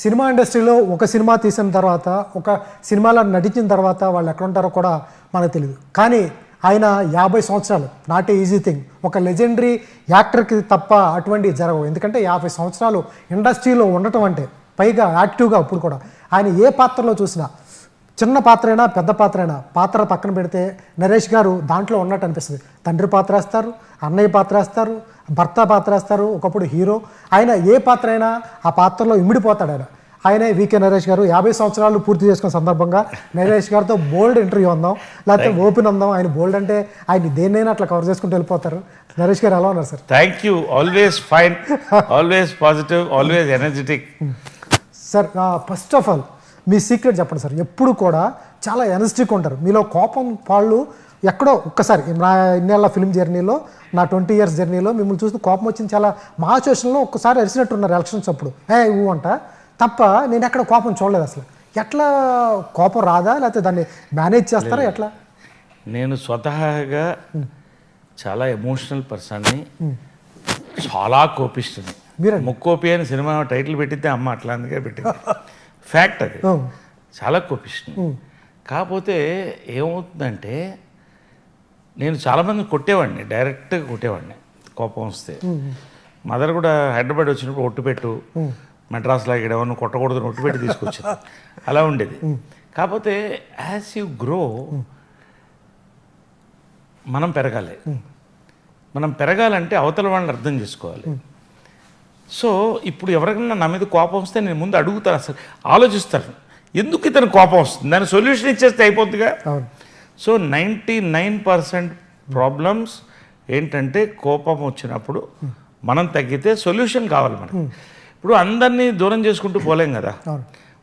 Cinema ఇండస్ట్రీలో ఒక cinema తీసిన తర్వాత ఒక సినిమాలో నటించిన తర్వాత వాళ్ళు ఎక్కడ ఉంటారో కూడా మనకు తెలియదు. కానీ ఆయన 50 సంవత్సరాలు నాట్ ఏ ఈజీ థింగ్. ఒక లెజెండరీ యాక్టర్కి తప్ప అటువంటివి జరగవు. ఎందుకంటే 50 సంవత్సరాలు ఇండస్ట్రీలో ఉండటం అంటే, పైగా యాక్టివ్గా అప్పుడు కూడా ఆయన ఏ పాత్రలో చూసినా, చిన్న పాత్ర అయినా పెద్ద పాత్ర అయినా, పాత్ర పక్కన పెడితే నరేష్ గారు దాంట్లో ఉన్నట్టు అనిపిస్తుంది. తండ్రి పాత్ర వేస్తారు, అన్నయ్య పాత్ర వేస్తారు, భర్త పాత్ర వేస్తారు, ఒకప్పుడు హీరో. ఆయన ఏ పాత్ర అయినా ఆ పాత్రలో ఇమిడిపోతాడు. ఆయనే వికే నరేష్ గారు 50 సంవత్సరాలు పూర్తి చేసుకున్న సందర్భంగా నరేష్ గారితో బోల్డ్ ఇంటర్వ్యూ అందాం, లేకపోతే ఓపెన్ అందాం. ఆయన బోల్డ్ అంటే ఆయన దేన్నైనా అట్లా కవర్ చేసుకుంటూ వెళ్ళిపోతారు. నరేష్ గారు ఎలా ఉన్నారు sir? Thank you. Always fine, always positive, always energetic. Sir first of all me secret చెప్పండి సార్. ఎప్పుడు కూడా చాలా ఎనర్జెటిక్ ఉంటారు. మీలో కోపం వాళ్ళు ఎక్కడో ఒక్కసారి నా ఇన్నేళ్ళ ఫిల్మ్ జర్నీలో, నా 20 years జర్నీలో మిమ్మల్ని చూసి కోపం వచ్చింది చాలా మా సిచ్యువేషన్లో ఒక్కసారి అరిసినట్టున్నారు ఎలక్షన్స్ అప్పుడు. ఊ అంట తప్ప నేను ఎక్కడ కోపం చూడలేదు అసలు. ఎట్లా కోపం రాదా, లేకపోతే దాన్ని మేనేజ్ చేస్తారా ఎట్లా? నేను స్వతహాగా చాలా ఎమోషనల్ పర్సన్ని, చాలా కోపిస్తుంది. మీరు ముక్కోపి అని సినిమా టైటిల్ పెట్టితే అమ్మ అట్లా అందుకే పెట్టింది. ఫ్యాక్ట్ అది. చాలా కోపిస్తుంది. కాకపోతే ఏమవుతుందంటే నేను చాలామంది కొట్టేవాడిని, డైరెక్ట్గా కొట్టేవాడిని కోపం వస్తే. మదర్ కూడా హైదరాబాద్ వచ్చినప్పుడు ఒట్టుపెట్టు, మెడ్రాస్లో ఇక్కడ ఎవరిని కొట్టకూడదు ఒట్టుపెట్టి తీసుకొచ్చింది. అలా ఉండేది. కాకపోతే యాజ్ యూ గ్రో మనం పెరగాలి. మనం పెరగాలంటే అవతల వాళ్ళని అర్థం చేసుకోవాలి. సో ఇప్పుడు ఎవరికైనా నా మీద కోపం వస్తే నేను ముందు అడుగుతాను, అసలు ఆలోచిస్తాను ఎందుకు ఇతను కోపం వస్తుంది, దాని సొల్యూషన్ ఇచ్చేస్తే అయిపోతుందిగా. సో 99% ప్రాబ్లమ్స్ ఏంటంటే కోపం వచ్చినప్పుడు మనం తగ్గితే సొల్యూషన్ కావాలి మనకి. ఇప్పుడు అందరినీ దూరం చేసుకుంటూ పోలేం కదా.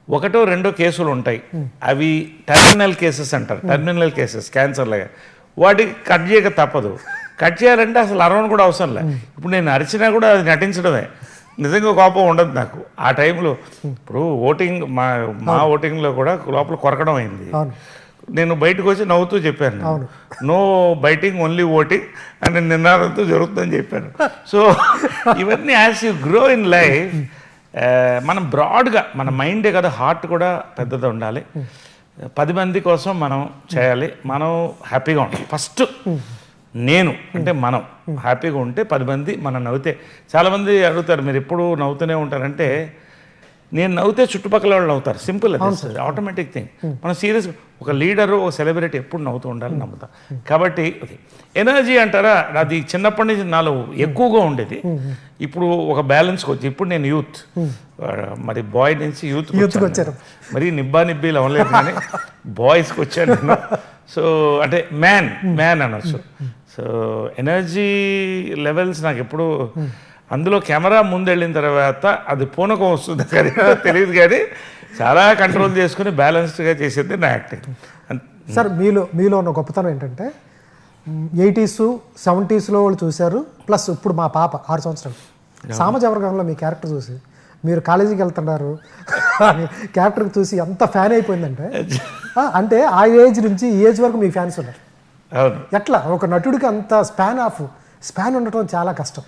1 or 2 కేసులు ఉంటాయి, అవి టెర్మినల్ కేసెస్ అంటారు. టెర్మినల్ కేసెస్ క్యాన్సర్లాగా, వాటికి కట్ చేయక తప్పదు. కట్ చేయాలంటే అసలు అరవను కూడా అవసరం లే. ఇప్పుడు నేను అరిచినా కూడా అది నటించడమే, నిజంగా కోపం ఉండదు నాకు ఆ టైంలో. ఇప్పుడు ఓటింగ్ మా ఓటింగ్లో కూడా లోపల కొరకడం అయింది. నేను బయటకు వచ్చి నవ్వుతూ చెప్పాను, నో బైటింగ్ ఓన్లీ ఓటింగ్ అని నిన్నారంతో జరుగుతుందని చెప్పాను. సో ఇవన్నీ as you grow in life మనం బ్రాడ్గా, మన మైండే కదా, హార్ట్ కూడా పెద్దది ఉండాలి. 10 మంది కోసం మనం చేయాలి, మనం హ్యాపీగా ఉండాలి. ఫస్ట్ నేను అంటే మనం హ్యాపీగా ఉంటే 10 మంది మనం నవ్వుతే. చాలామంది అడుగుతారు మీరు ఎప్పుడు నవ్వుతూనే ఉంటారంటే, నేను నవ్వుతే చుట్టుపక్కల వాళ్ళు నవ్వుతారు. సింపుల్, అది ఆటోమేటిక్ థింగ్. మనం సీరియస్, ఒక లీడరు, ఒక సెలబ్రిటీ ఎప్పుడు నవ్వుతూ ఉండాలని నమ్ముతాం. కాబట్టి ఎనర్జీ అంటారా, అది చిన్నప్పటి నుంచి నాలో ఎక్కువగా ఉండేది. ఇప్పుడు ఒక బ్యాలెన్స్కి వచ్చి, ఇప్పుడు నేను యూత్, మరి బాయ్ నుంచి యూత్కి వచ్చాను. మరి నిబ్బీలు అవ్వలేదు కానీ బాయ్స్కి వచ్చాను నేను. సో అంటే మ్యాన్ అనొచ్చు. సో ఎనర్జీ లెవెల్స్ నాకు ఎప్పుడు, అందులో కెమెరా ముందు వెళ్ళిన తర్వాత అది పూనకం వస్తుంది కానీ తెలియదు, కానీ చాలా కంట్రోల్ చేసుకుని బ్యాలెన్స్డ్గా చేసేది నా యాక్టింగ్. సార్ మీలో ఉన్న గొప్పతనం ఏంటంటే 80s 70s వాళ్ళు చూశారు, ప్లస్ ఇప్పుడు మా పాప 6 సంవత్సరాలు సామాజిక వర్గంలో మీ క్యారెక్టర్ చూసి, మీరు కాలేజీకి వెళ్తున్నారు క్యారెక్టర్ చూసి ఎంత ఫ్యాన్ అయిపోయిందంటే, అంటే ఆ ఏజ్ నుంచి ఈ ఏజ్ వరకు మీ ఫ్యాన్స్ ఉన్నారు. ఎట్లా ఒక నటుడికి అంత స్పాన్ ఉండటం చాలా కష్టం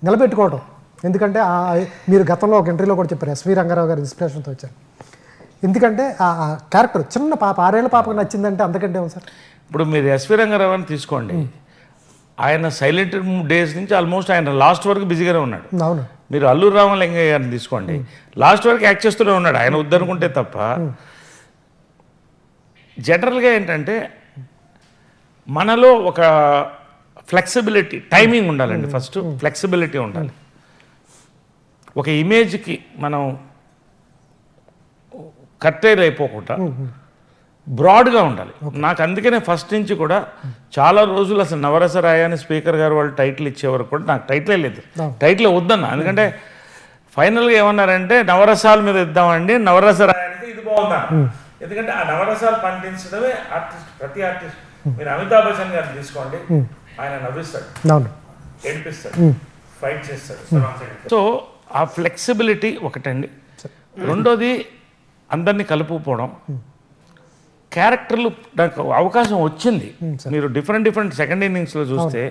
నిలబెట్టుకోవటం. ఎందుకంటే మీరు గతంలో ఒక ఇంటర్వ్యూలో కూడా చెప్పారు, ఎస్వి రంగారావు గారి ఇన్స్పిరేషన్తో వచ్చారు. ఎందుకంటే ఆ క్యారెక్టర్ చిన్న పాప, 6 ఏళ్ల పాపకు నచ్చిందంటే అంతకంటే ఏమో సార్. ఇప్పుడు మీరు ఎస్వి రంగారావు అని తీసుకోండి, ఆయన సైలెంట్ డేస్ నుంచి ఆల్మోస్ట్ ఆయన లాస్ట్ వరకు బిజీగానే ఉన్నాడు. అవును. మీరు అల్లూరు రామలింగయ్య గారిని తీసుకోండి, లాస్ట్ వరకు యాక్ట్ చేస్తూనే ఉన్నాడు, ఆయన వద్దనుకుంటే తప్ప. జనరల్గా ఏంటంటే మనలో ఒక ఫ్లెక్సిబిలిటీ, టైమింగ్ ఉండాలండి. ఫస్ట్ ఫ్లెక్సిబిలిటీ ఉండాలి. ఒక ఇమేజ్కి మనం కట్టేది అయిపోకుండా బ్రాడ్గా ఉండాలి. నాకు అందుకనే ఫస్ట్ నుంచి కూడా చాలా రోజులు అసలు నవరసరాయ అని స్పీకర్ గారు వాళ్ళు టైటిల్ ఇచ్చేవారు కూడా నాకు టైటిలే లేదు, టైటిల్ వద్దన్నా. ఎందుకంటే ఫైనల్గా ఏమన్నారంటే నవరసాల మీద ఇద్దామండి, నవరసరాయ అంటే ఇది బాగుందా. ఎందుకంటే ఆ నవరసాలు పండించడమే ఆర్టిస్ట్, ప్రతి ఆర్టిస్ట్. మీరు అమితాబ్ బచ్చన్ గారిని తీసుకోండి, ఆయన నవ్విస్తాడు, ఏడిపిస్తాడు, ఫైట్ చేస్తాడు. సో ఆ ఫ్లెక్సిబిలిటీ ఒకటండి. రెండోది అందరినీ కలుపుకోవడం. క్యారెక్టర్లు నాకు అవకాశం వచ్చింది. మీరు డిఫరెంట్ సెకండ్ ఇన్నింగ్స్లో చూస్తే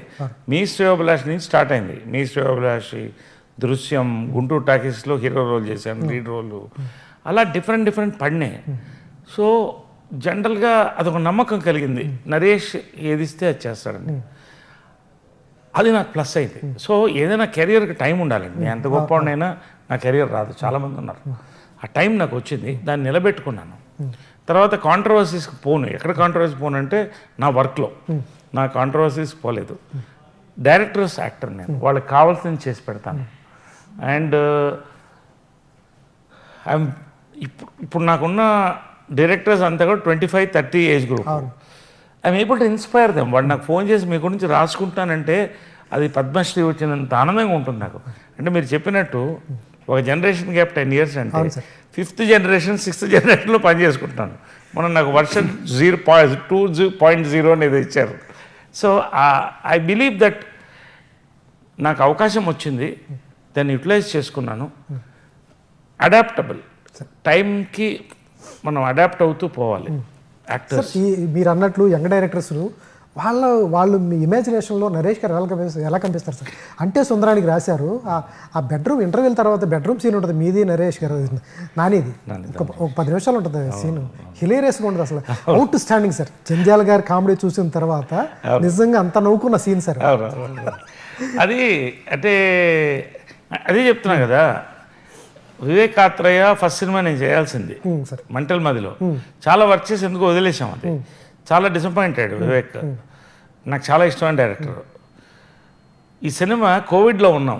మీ శ్రేయోభిలాష్ నుంచి స్టార్ట్ అయింది. మీ శ్రేయోభిలాషి, దృశ్యం, గుంటూరు టాకీస్లో హీరో రోల్ చేశాను, లీడ్ రోలు, అలా డిఫరెంట్ పడినాయి. సో జనరల్గా అదొక నమ్మకం కలిగింది, నరేష్ ఏదిస్తే అది చేస్తాడండి. అది నాకు ప్లస్ అయింది. సో ఏదైనా కెరియర్కి టైం ఉండాలండి. నేను ఎంత గొప్పవాడినైనా నా కెరియర్ రాదు, చాలామంది ఉన్నారు. ఆ టైం నాకు వచ్చింది, దాన్ని నిలబెట్టుకున్నాను. తర్వాత కాంట్రవర్సీస్కి పోను. ఎక్కడ కాంట్రవర్సీ పోను అంటే నా వర్క్లో నా కాంట్రవర్సీస్ పోలేదు. డైరెక్టర్స్, యాక్టర్ నేను వాళ్ళకి కావాల్సింది చేసి పెడతాను. అండ్ ఇప్పుడు నాకున్న డైరెక్టర్స్ అంతా కూడా 25-30 age group. I'm able to inspire them. వాడు నాకు ఫోన్ చేసి మీ గురించి రాసుకుంటానంటే అది పద్మశ్రీ వచ్చినంత ఆనందంగా ఉంటుంది నాకు. అంటే మీరు చెప్పినట్టు ఒక జనరేషన్ గ్యాప్ 10 years అంటే 5th generation 6th generationలో పని చేసుకుంటున్నాను. మనం నాకు వర్షన్ 0.2.0 అనేది ఇచ్చారు. సో ఐ బిలీవ్ దట్ నాకు అవకాశం వచ్చింది, దాన్ని యూటిలైజ్ చేసుకున్నాను. అడాప్టబుల్, టైంకి మనం అడాప్ట్ అవుతూ పోవాలి. యాక్టర్స్ మీరు అన్నట్లు యంగ్ డైరెక్టర్స్ వాళ్ళు మీ ఇమాజినేషన్లో నరేష్ గారు ఎలా కనిపిస్తారు సార్? అంటే సుందరానికి రాశారు, ఆ బెడ్రూమ్ ఇంటర్వ్యూల తర్వాత బెడ్రూమ్ సీన్ ఉంటుంది, మీది నరేష్ గారు నానిది, ఒక 10 నిమిషాలు ఉంటుంది సీన్. హిలేరియస్గా ఉంటుంది అసలు, అవుట్ స్టాండింగ్ సార్. జంధ్యాల గారి కామెడీ చూసిన తర్వాత నిజంగా అంత నవ్వుకున్న సీన్ సార్ అది. అంటే అదే చెప్తున్నా కదా, వివేకాత్రేయ ఫస్ట్ సినిమా నేను చేయాల్సింది మంటల్ మదిలో. చాలా వర్క్ చేసి ఎందుకు వదిలేసాం. అది చాలా డిసప్పాయింటెడ్. వివేక్ నాకు చాలా ఇష్టమైన డైరెక్టర్. ఈ సినిమా కోవిడ్లో ఉన్నాం,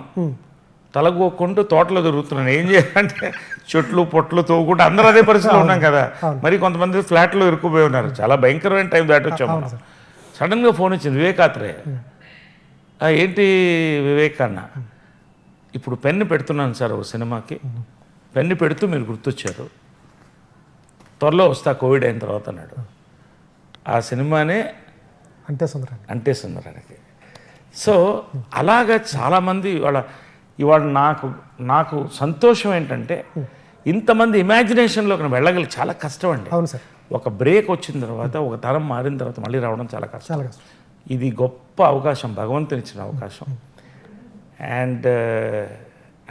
తలగోక్కుంటూ తోటలో దొరుకుతున్నాను. ఏం చేయాలంటే చెట్లు పొట్లు తోగుకుంటూ అందరూ అదే పరిస్థితిలో ఉన్నాం కదా. మరి కొంతమంది ఫ్లాట్లో ఇరుక్కుపోయి ఉన్నారు. చాలా భయంకరమైన టైం దాటొచ్చాము. సడన్గా ఫోన్ వచ్చింది, వివేకాత్రేయ. ఏంటి వివేక్ అన్న, ఇప్పుడు పెన్ను పెడుతున్నాను సార్ ఒక సినిమాకి, పెన్ను పెడుతూ మీరు గుర్తొచ్చారు, త్వరలో వస్తా కోవిడ్ అయిన తర్వాత అన్నాడు. ఆ సినిమానే అంటే సుందరానికి. సో అలాగా చాలామంది ఇవాళ నాకు సంతోషం ఏంటంటే ఇంతమంది ఇమాజినేషన్లోకి వెళ్ళగలి చాలా కష్టం అండి. అవును సార్. ఒక బ్రేక్ వచ్చిన తర్వాత, ఒక తరం మారిన తర్వాత మళ్ళీ రావడం చాలా కష్టం. ఇది గొప్ప అవకాశం, భగవంతుని ఇచ్చిన అవకాశం. And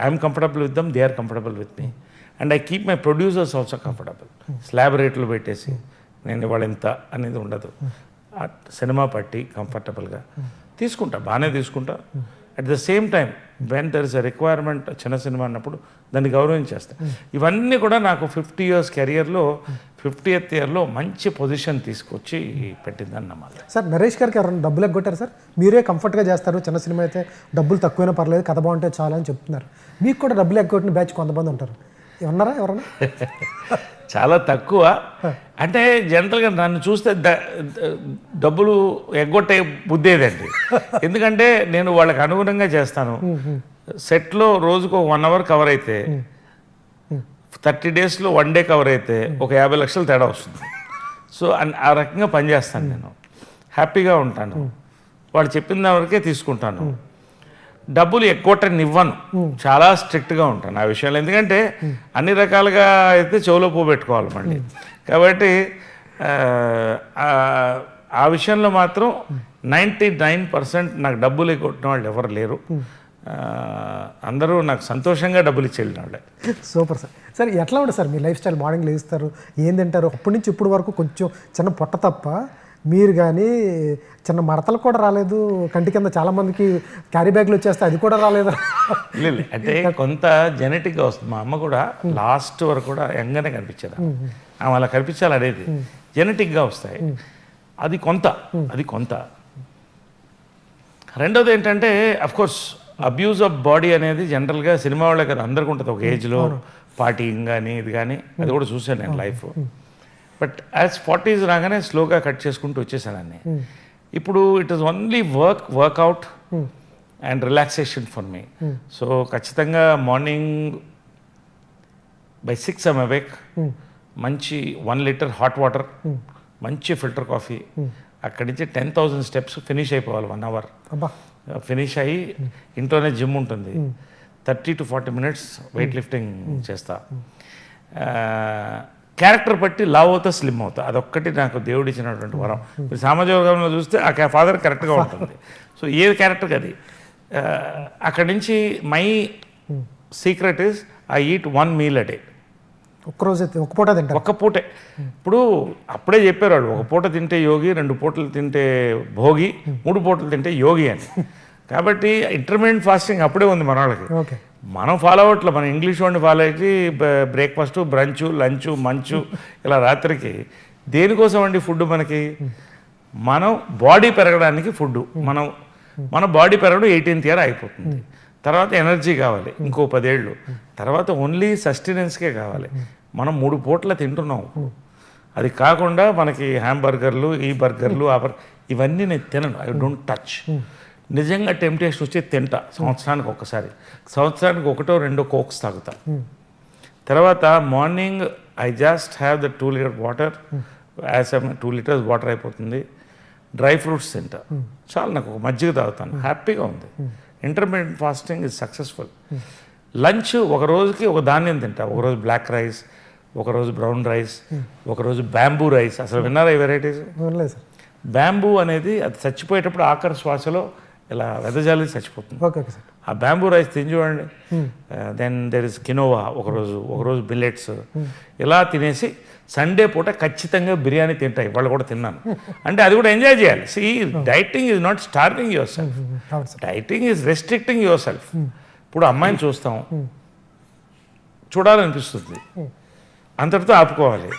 I'm comfortable with them, they are comfortable with me. And I keep my producers also comfortable. Slab రేట్లు పెట్టేసి నేను ఇవాళ ఎంత అనేది ఉండదు. సినిమా పట్టి కంఫర్టబుల్గా తీసుకుంటా, బాగానే తీసుకుంటా. At the same time when there is a requirement, చిన్న సినిమా అన్నప్పుడు దాన్ని గౌరవించేస్తా. ఇవన్నీ కూడా నాకు 50 years కెరియర్లో 50th yearలో మంచి పొజిషన్ తీసుకొచ్చి పెట్టిందని నమ్మాలి. సార్ నరేష్ గారికి ఎవరైనా డబ్బులు ఎగ్గొట్టారు సార్? మీరే కంఫర్ట్గా చేస్తారు, చిన్న సినిమా అయితే డబ్బులు తక్కువైనా పర్లేదు, కథ బాగుంటే చాలా అని చెప్తున్నారు. మీకు కూడా డబ్బులు ఎగ్గొట్టిన బ్యాచ్ కొంతమంది ఉంటారు, ఉన్నారా ఎవరన్నా? చాలా తక్కువ. అంటే జనరల్గా నన్ను చూస్తే డబ్బులు ఎగ్గొట్టే బుద్ధేదండి. ఎందుకంటే నేను వాళ్ళకి అనుగుణంగా చేస్తాను. సెట్లో రోజుకు 1 hour కవర్ అయితే 30 daysలో 1 day కవర్ అయితే ఒక 50 లక్షలు తేడా వస్తుంది. సో ఆ రకంగా పనిచేస్తాను నేను. హ్యాపీగా ఉంటాను, వాళ్ళు చెప్పిన వరకే తీసుకుంటాను. డబ్బులు ఎగ్గొట్టనివ్వను, చాలా స్ట్రిక్ట్గా ఉంటాను ఆ విషయంలో. ఎందుకంటే అన్ని రకాలుగా అయితే చెవులో పోబెట్టుకోవాలి మళ్ళీ. కాబట్టి ఆ విషయంలో మాత్రం 99% నాకు డబ్బులు ఎగ్గొట్టిన వాళ్ళు ఎవరు లేరు. అందరూ నాకు సంతోషంగా డబ్బులు ఇచ్చి వెళ్ళిన వాళ్ళే. Super sir. సార్ ఎట్లా ఉంటుంది సార్ మీ లైఫ్ స్టైల్? మార్నింగ్ లేస్తారు, ఏం తింటారు? అప్పటి నుంచి ఇప్పుడు వరకు కొంచెం చిన్న పొట్ట తప్ప మీరు కానీ చిన్న మడతలు కూడా రాలేదు కంటి కింద. చాలామందికి క్యారీ బ్యాగ్లు వచ్చేస్తే అది కూడా రాలేదు. లేదు, అంటే కొంత జెనెటిక్గా వస్తుంది. మా అమ్మ కూడా లాస్ట్ వరకు కూడా యంగానే కనిపించేది. ఆమె అలా కనిపించాలి అనేది జెనెటిక్గా వస్తాయి. అది కొంత. రెండోది ఏంటంటే అఫ్కోర్స్ అబ్యూజ్ ఆఫ్ బాడీ అనేది జనరల్గా సినిమా వాళ్ళే కదా అందరికీ ఉంటుంది. ఒక ఏజ్లో పార్టీయింగ్ కానీ ఇది కానీ అది కూడా చూశాను నేను లైఫ్. బట్ యాజ్ 40s రాగానే స్లోగా కట్ చేసుకుంటూ వచ్చేసాను. ఇప్పుడు it is only workout and relaxation for me. So ఖచ్చితంగా మార్నింగ్ బై 6 I'm awake. మంచి 1 liter హాట్ వాటర్, మంచి ఫిల్టర్ కాఫీ, అక్కడి నుంచి 10,000 steps ఫినిష్ అయిపోవాలి 1 hour. ఫినిష్ అయ్యి ఇంట్లోనే జిమ్ ఉంటుంది, 30 to 40 minutes వెయిట్ లిఫ్టింగ్ చేస్తా. క్యారెక్టర్ బట్టి లావ్ అవుతా, స్లిమ్ అవుతా. అదొక్కటి నాకు దేవుడు ఇచ్చినటువంటి వరం. మీరు సామాజిక వర్గంలో చూస్తే ఆ ఫాదర్ కరెక్ట్గా ఉంటుంది. సో ఏ క్యారెక్టర్కి అది. అక్కడి నుంచి my secret is I eat 1 meal a day. ఒక్కరోజు ఒక పూట తింటారు. ఒక్క పూటే. ఇప్పుడు అప్పుడే చెప్పారు వాళ్ళు, ఒక పూట తింటే యోగి, 2 పూటలు తింటే భోగి, 3 పూటలు తింటే యోగి అని. కాబట్టి ఇంటర్మీడియట్ ఫాస్టింగ్ అప్పుడే ఉంది మన వాళ్ళకి. ఓకే. మనం ఫాలో అవ్వట్లే, మన ఇంగ్లీష్ వాడిని ఫాలో అయ్యి బ్రేక్ఫాస్ట్, బ్రంచ్, లంచ్, మంచు ఇలా రాత్రికి. దేనికోసం అండి ఫుడ్ మనకి? మనం బాడీ పెరగడానికి ఫుడ్. మన బాడీ పెరగడం 18th year అయిపోతుంది. తర్వాత ఎనర్జీ కావాలి ఇంకో 10 ఏళ్ళు, తర్వాత ఓన్లీ సస్టెనెన్స్కే కావాలి. మనం 3 పూట్ల తింటున్నాం. అది కాకుండా మనకి హ్యాంబర్గర్లు, ఈ బర్గర్లు, ఇవన్నీ నేను తినను. I don't touch. నిజంగా టెంప్టేషన్ వచ్చి తింటా సంవత్సరానికి ఒకసారి. సంవత్సరానికి 1-2 కోక్స్ తాగుతా. తర్వాత morning I just have the 2 liters water. As 2 liters water అయిపోతుంది. డ్రై ఫ్రూట్స్ తింటా చాలా. నాకు ఒక మజ్జిగ తాగుతాను, హ్యాపీగా ఉంది. Intermediate fasting is successful. Lunch ఒక రోజుకి ఒక ధాన్యం తింటా. ఒకరోజు బ్లాక్ రైస్, ఒకరోజు బ్రౌన్ రైస్, ఒకరోజు బ్యాంబూ రైస్. అసలు విన్నారా ఈ వెరైటీస్? బ్యాంబూ అనేది అది చచ్చిపోయేటప్పుడు ఆఖరి శ్వాసలో ఇలా వెదజాలి చచ్చిపోతుంది. ఆ బ్యాంబూ రైస్ తిని చూడండి. దెన్ దెర్ ఇస్ కినోవా ఒకరోజు బిల్లెట్స్. ఇలా తినేసి సండే పూట ఖచ్చితంగా బిర్యానీ తింటాయి. వాళ్ళు కూడా తిన్నాను. అంటే అది కూడా ఎంజాయ్ చేయాలి. See dieting is not starving yourself, dieting is restricting yourself. ఇప్పుడు అమ్మాయిని చూస్తాం, చూడాలనిపిస్తుంది, అంతటితో ఆపుకోవాలి,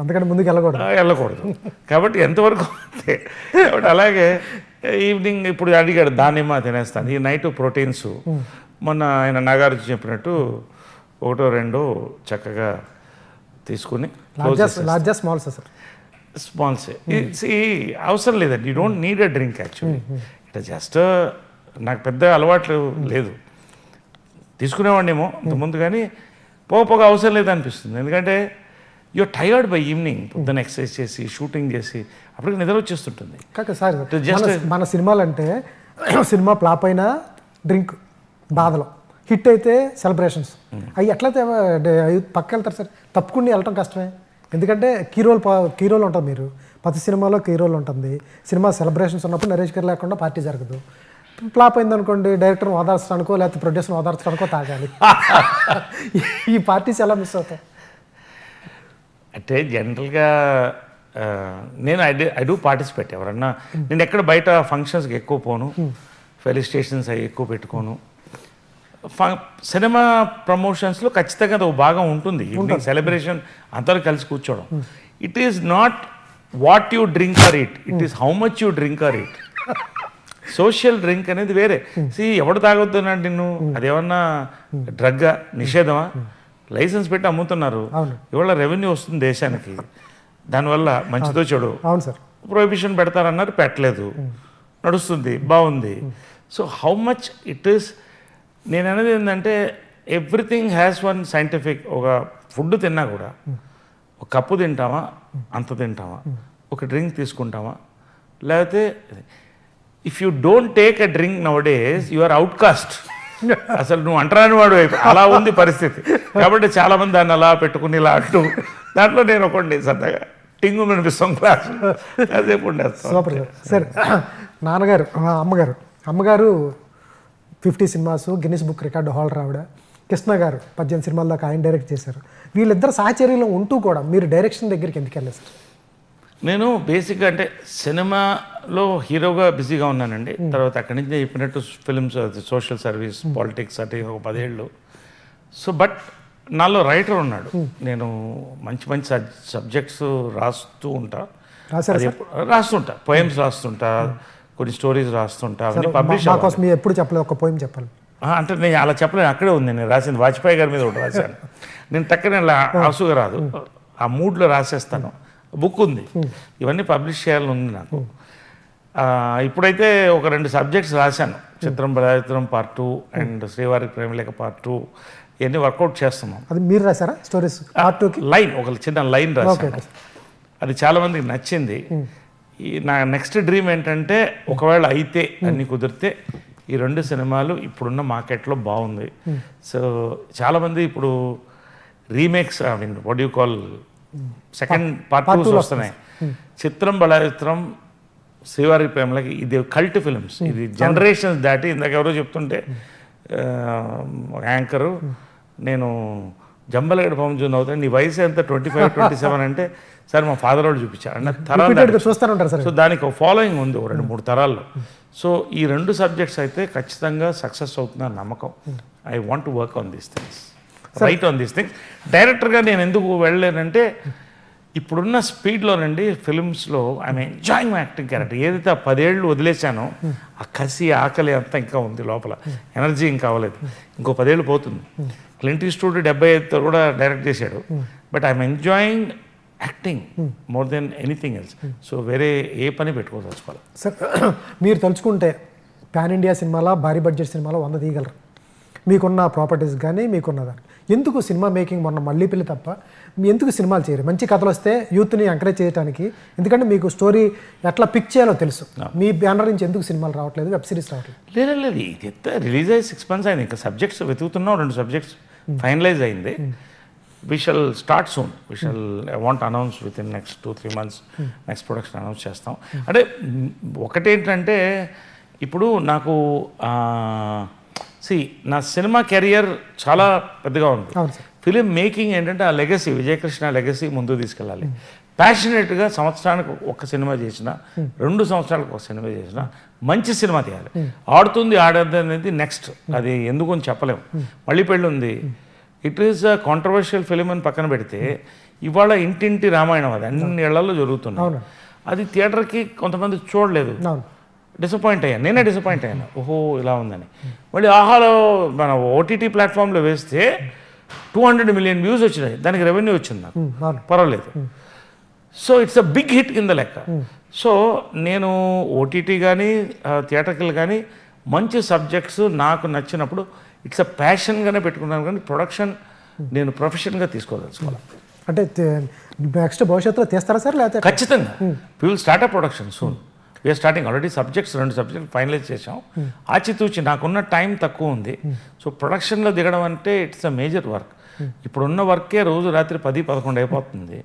అంతకంటే ముందుకు వెళ్ళకూడదు. కాబట్టి ఎంతవరకు అంతే. కాబట్టి అలాగే ఈవినింగ్ ఇప్పుడు అడిగాడు దానిమ్మ తినేస్తాను. ఈ నైట్ ప్రోటీన్స్. మొన్న ఆయన నాగార్జున చెప్పినట్టు 1-2 చక్కగా తీసుకుని స్మాల్స్. అవసరం లేదండి. You don't need a drink actually. It just నాకు పెద్ద అలవాట్లు లేదు. తీసుకునేవాడినేమో ఇంతకుముందు, కానీ పోగా అవసరం లేదనిపిస్తుంది. ఎందుకంటే యూఆర్ టైర్డ్ బై ఈవినింగ్. పొద్దున్న ఎక్సర్సైజ్ చేసి షూటింగ్ చేసి అప్పటికి నిద్ర వచ్చేస్తుంటుంది. మన సినిమాలు అంటే సినిమా ఫ్లాప్ అయినా డ్రింక్ బాధలో, హిట్ అయితే సెలబ్రేషన్స్. అవి ఎట్లయితే పక్క వెళ్తారు సార్? తప్పుకుని వెళ్ళటం కష్టమే. ఎందుకంటే కీ రోల్ ఉంటుంది. మీరు ప్రతి సినిమాలో కీ రోల్ ఉంటుంది. సినిమా సెలబ్రేషన్స్ ఉన్నప్పుడు నరేష్ గారు లేకుండా పార్టీ జరగదు. ఫ్లాప్ అయిందనుకోండి, డైరెక్టర్ని ఓదార్చడానికో లేకపోతే ప్రొడ్యూసర్ని ఓదార్చడానికో తాగాలి. ఈ పార్టీస్ ఎలా మిస్ అవుతాయి? అంటే జనరల్గా నేను ఐ డూ పార్టిసిపేట్. ఎవరన్నా నేను ఎక్కడ బయట ఫంక్షన్స్కి ఎక్కువ పోను, ఫెలిస్టేషన్స్ అవి ఎక్కువ పెట్టుకోను. సినిమా ప్రమోషన్స్లో ఖచ్చితంగా అది ఒక భాగం ఉంటుంది. ఈవినింగ్ సెలబ్రేషన్ అందరూ కలిసి కూర్చోవడం. It is not what you drink are it, it is how much you drink are it. Social drink అనేది వేరే. ఎవడు తాగొద్దున్నాడు నిన్ను? అదేమన్నా డ్రగ్గా, నిషేధమా? లైసెన్స్ పెట్టి అమ్ముతున్నారు. ఇవాళ రెవెన్యూ వస్తుంది దేశానికి. దానివల్ల మంచిదో చెడు ప్రొహిబిషన్ పెడతారన్నారు, పెట్టలేదు, నడుస్తుంది, బాగుంది. So how much it is. నేను అనేది ఏంటంటే ఎవ్రీథింగ్ హ్యాస్ వన్ సైంటిఫిక్. ఒక ఫుడ్ తిన్నా కూడా ఒక కప్పు తింటామా, అంత తింటామా, ఒక డ్రింక్ తీసుకుంటామా, లేకపోతే if you don't take a drink nowadays you are outcast. అసలు నువ్వు అంటరాని వాడు అలా ఉంది పరిస్థితి. కాబట్టి చాలామంది దాన్ని అలా పెట్టుకుని ఇలా అంటూ, దాంట్లో నేను ఒకటి సరదాగా టింగు వినిపిస్తాం క్లాస్ అదేపు ఉండేస్తాం. Super sir. నాన్నగారు, అమ్మగారు 50 cinemas, Guinness book record holder ఆవిడ. కృష్ణ గారు 18 సినిమాల దాకా ఆయన డైరెక్ట్ చేశారు. వీళ్ళిద్దరు సహచర్యంలో ఉంటూ కూడా మీరు డైరెక్షన్ దగ్గరికి ఎందుకు వెళ్ళారు సార్? నేను బేసిక్గా అంటే సినిమాలో హీరోగా బిజీగా ఉన్నానండి. తర్వాత అక్కడి నుంచి చెప్పినట్టు ఫిల్మ్స్, సోషల్ సర్వీస్, పాలిటిక్స్ అంటే ఒక 10 ఏళ్ళు. సో బట్ నాలో రైటర్ ఉన్నాడు. నేను మంచి మంచి సబ్జెక్ట్స్ రాస్తుంటా, పోయమ్స్ రాస్తుంటా, కొన్ని స్టోరీస్ రాస్తుంటా, అవన్నీ పబ్లిష్. ఎప్పుడు చెప్పలేదు, ఒక పోయం చెప్పాలి అంటే నేను అలా చెప్పలేదు. అక్కడే ఉంది నేను రాసింది. వాజ్పేయి గారి మీద ఒకటి రాశాను. నేను టక్కన ఆసుగా రాదు, ఆ మూడ్లో రాసేస్తాను. బుక్ ఉంది, ఇవన్నీ పబ్లిష్ చేయాలని ఉంది నాకు. ఇప్పుడైతే ఒక 2 సబ్జెక్ట్స్ రాశాను. చిత్రం బలాచిత్రం పార్ట్ 2 అండ్ శ్రీవారి ప్రేమలేఖ పార్ట్ 2. ఇవన్నీ వర్కౌట్ చేస్తున్నాం. అది మీరు రాశారా స్టోరీస్? పార్ట్ 2కి లైన్, ఒక చిన్న లైన్ రాశాను. అది చాలామందికి నచ్చింది. నా నెక్స్ట్ డ్రీమ్ ఏంటంటే ఒకవేళ అయితే అన్ని కుదిరితే ఈ 2 సినిమాలు ఇప్పుడున్న మార్కెట్లో బాగుంది. సో చాలామంది ఇప్పుడు remakes, I mean what you call second part 2 వస్తున్నాయి. చిత్రం బలాచిత్రం, శ్రీవారి ప్రేమలకి ఇది కల్ట్ ఫిల్మ్స్. ఇది జనరేషన్స్ దాటి, ఇందాక ఎవరో చెప్తుంటే యాంకరు, నేను జంబలగడ్డ పవన్ అవుతాను, నీ వయసు ఎంత 25, 27 అంటే సార్ మా ఫాదర్ వాళ్ళు చూపించారు అన్న తరాలు చూస్తారంటారు సార్. సో దానికి ఒక ఫాలోయింగ్ ఉంది 2-3 తరాల్లో. సో ఈ 2 సబ్జెక్ట్స్ అయితే ఖచ్చితంగా సక్సెస్ అవుతుందని నమ్మకం. I want to work on these things, right on these things. డైరెక్టర్గా నేను ఎందుకు వెళ్ళలేనంటే ఇప్పుడున్న స్పీడ్లోనండి ఫిల్మ్స్లో I'm enjoying my acting character. ఏదైతే ఆ 10 ఏళ్ళు వదిలేశానో ఆ కసి ఆకలి అంతా ఇంకా ఉంది లోపల, ఎనర్జీ ఇంకా అవ్వలేదు. ఇంకో 10 ఏళ్ళు పోతుంది. క్లింట్ ఈస్ట్వుడ్ 75తో కూడా డైరెక్ట్ చేశాడు. But I'm enjoying acting more than anything else. So వేరే ఏ పని పెట్టుకోదలుచుకోవాలి. సార్ మీరు తలుచుకుంటే పాన్ ఇండియా సినిమాలో, భారీ బడ్జెట్ సినిమాలో 100 తీయగలరు. మీకున్న ప్రాపర్టీస్ కానీ మీకున్న దాన్ని. ఎందుకు సినిమా మేకింగ్ మొన్న మళ్ళీ పిల్లి తప్ప ఎందుకు సినిమాలు చేయరు? మంచి కథలు వస్తే యూత్ని ఎంకరేజ్ చేయడానికి. ఎందుకంటే మీకు స్టోరీ ఎట్లా పిక్ చేయాలో తెలుసు. మీ బ్యానర్ నుంచి ఎందుకు సినిమాలు రావట్లేదు, వెబ్ సిరీస్ రావట్లేదు? లేదు, ఇది రిలీజ్ అయ్యి 6 months అయింది. ఇంకా సబ్జెక్ట్స్ వెతుకుతున్నాం, 2 సబ్జెక్ట్స్ ఫైనలైజ్ అయింది. We shall start soon. I want to announce within next 2-3 months next production announce చేస్తాం. అంటే ఒకటేంటంటే ఇప్పుడు నాకు నా సినిమా కెరియర్ చాలా పెద్దగా ఉంది. ఫిలిం మేకింగ్ ఏంటంటే ఆ లెగసీ, విజయకృష్ణ లెగసీ ముందుకు తీసుకెళ్ళాలి. ప్యాషనేట్గా సంవత్సరానికి ఒక సినిమా చేసిన, 2 సంవత్సరాలకు ఒక సినిమా చేసిన, మంచి సినిమా తీయాలి. ఆడుతుంది ఆడద్దు అనేది నెక్స్ట్, అది ఎందుకు అని చెప్పలేము. మళ్ళీ పెళ్ళి ఉంది, it is a controversial film అని పక్కన పెడితే ఇవాళ ఇంటింటి రామాయణం, అది అన్ని ఏళ్లలో జరుగుతుంది. అది థియేటర్కి కొంతమంది చూడలేదు, డిసప్పాయింట్ అయ్యాను. నేనే డిసప్పాయింట్ అయ్యాను, ఓహో ఇలా ఉందని. మళ్ళీ ఆహాలో మన ఓటీటీ ప్లాట్ఫామ్లో వేస్తే 200 million వ్యూస్ వచ్చినాయి, దానికి రెవెన్యూ వచ్చింది, నాకు పర్వాలేదు. So it's a big hit కింద లెక్క. సో నేను ఓటీటీ కానీ థియేటర్కి కానీ మంచి సబ్జెక్ట్స్ నాకు నచ్చినప్పుడు ఇట్స్ అ ప్యాషన్గానే పెట్టుకున్నాను. కానీ ప్రొడక్షన్ నేను ప్రొఫెషన్గా తీసుకోదలుచుకోవాలి. అంటే నెక్స్ట్ భవిష్యత్తులో తీస్తారా సార్? లేకపోతే ఖచ్చితంగా we will start a production soon. We're starting already subjects 2 subjects finalize చేసాం. ఆచితూచి నాకున్న టైం తక్కువ ఉంది. సో ప్రొడక్షన్లో దిగడం అంటే ఇట్స్ అ మేజర్ వర్క్. ఇప్పుడున్న వర్కే రోజు రాత్రి 10-11 అయిపోతుంది.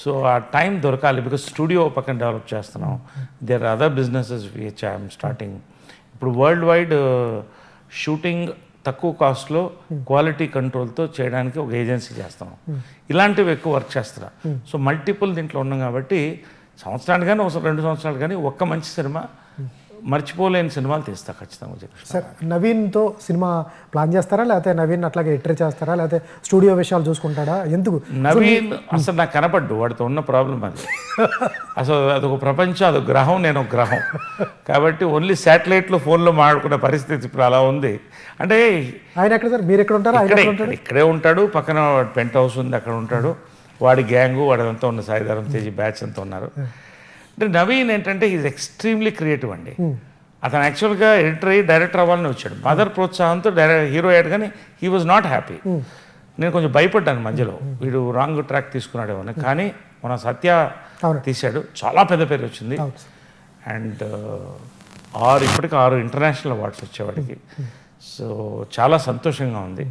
సో ఆ టైం దొరకాలి. బికాస్ స్టూడియో పక్కన డెవలప్ చేస్తున్నాం. There other businesses which I'm starting. ఇప్పుడు వరల్డ్ వైడ్ షూటింగ్ తక్కువ కాస్ట్లో క్వాలిటీ కంట్రోల్తో చేయడానికి ఒక ఏజెన్సీ చేస్తున్నాం. ఇలాంటివి ఎక్కువ వర్క్ చేస్తున్నా. సో మల్టిపుల్ దీంట్లో ఉన్నాం కాబట్టి సంవత్సరానికి కానీ 2 సంవత్సరాలు కానీ ఒక్క మంచి సినిమా, మర్చిపోలేని సినిమాలు తీస్తా ఖచ్చితంగా. సార్ నవీన్తో సినిమా ప్లాన్ చేస్తారా, లేకపోతే నవీన్ అట్లాగే ఎంటర్ చేస్తారా, లేకపోతే స్టూడియో విషయాలు చూసుకుంటాడా? ఎందుకు నవీన్ అసలు నాకు కనపడ్డు, వాడితో ఉన్న ప్రాబ్లం అది. అసలు అదొక ప్రపంచం, అదొక గ్రహం, నేను ఒక గ్రహం. కాబట్టి ఓన్లీ శాటిలైట్లో ఫోన్లో మాట్లాడుకునే పరిస్థితి ఇప్పుడు అలా ఉంది. అంటే ఆయన ఎక్కడ సార్, మీరు ఎక్కడ ఉంటారు? ఇక్కడే ఉంటాడు, పక్కన పెంట్ హౌస్ ఉంది, అక్కడ ఉంటాడు. వాడి గ్యాంగు, వాడంతా ఉన్న సాయిధరం తేజీ బ్యాచ్ అంతా ఉన్నారు. అంటే నవీన్ ఏంటంటే ఈజ్ ఎక్స్ట్రీమ్లీ క్రియేటివ్ అండి. అతను యాక్చువల్గా ఎడిటర్ అయ్యి డైరెక్టర్ అవ్వాలని వచ్చాడు. మదర్ ప్రోత్సాహంతో హీరో అయ్యాడు. కానీ హీ వాజ్ నాట్ హ్యాపీ. నేను కొంచెం భయపడ్డాను మధ్యలో, వీడు రాంగ్ ట్రాక్ తీసుకున్నాడేమో. కానీ మన సత్య తీశాడు, చాలా పెద్ద పేరు వచ్చింది. అండ్ ఇప్పటికి 6 ఇంటర్నేషనల్ అవార్డ్స్ వచ్చేవాడికి. సో చాలా సంతోషంగా ఉంది.